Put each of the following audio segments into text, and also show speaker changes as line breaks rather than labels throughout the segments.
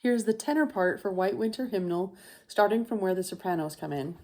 Here's the tenor part for White Winter Hymnal, starting from where the sopranos come in.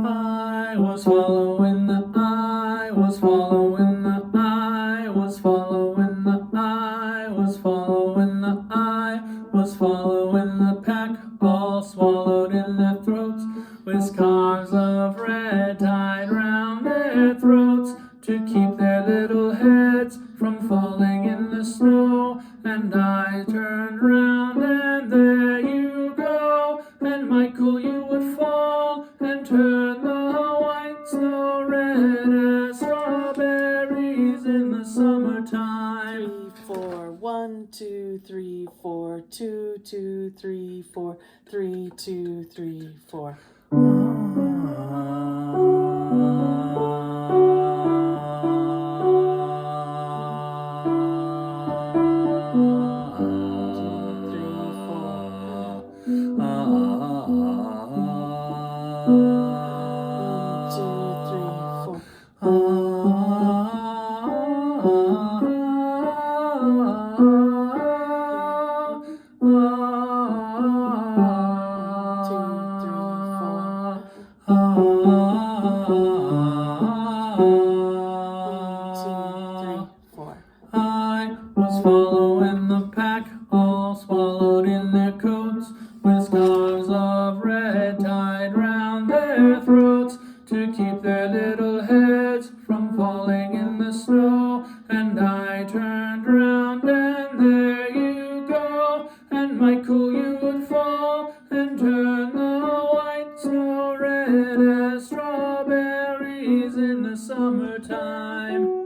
I was following the I was following the I was following the I was following the I was following the pack, all swallowed in their throats, with scarves of red tied round their throats to keep their little heads from falling in the snow. And I turned round, and there you go, and Michael, you would fall and turn the white snow red as strawberries in the summertime.
3, 4, 1, 2, 3, 4, 2, 2, 3, 4, 3, 2, 3, 4.
I was following the pack, all swallowed in their coats, with scarves of red tied round their throats to keep their little heads from falling in the snow. And I turned round, and there you go, and Michael, you would fall and turn the white snow red as strawberries in the summertime.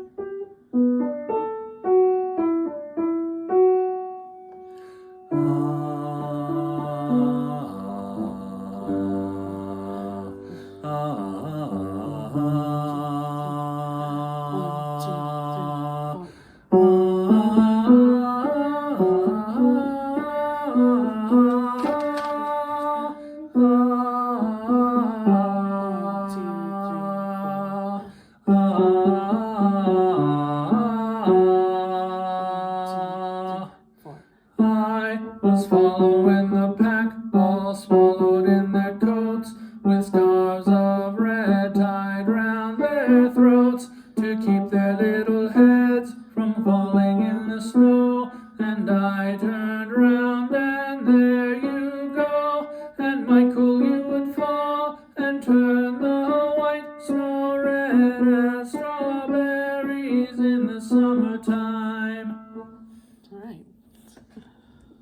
I was following the pack, all swallowed in their coats, with scarves of red tied round their throats to keep their little heads from falling in the snow. And I turned round, and there you go, and Michael, you would fall and turn the white snow red as strawberries in the summertime.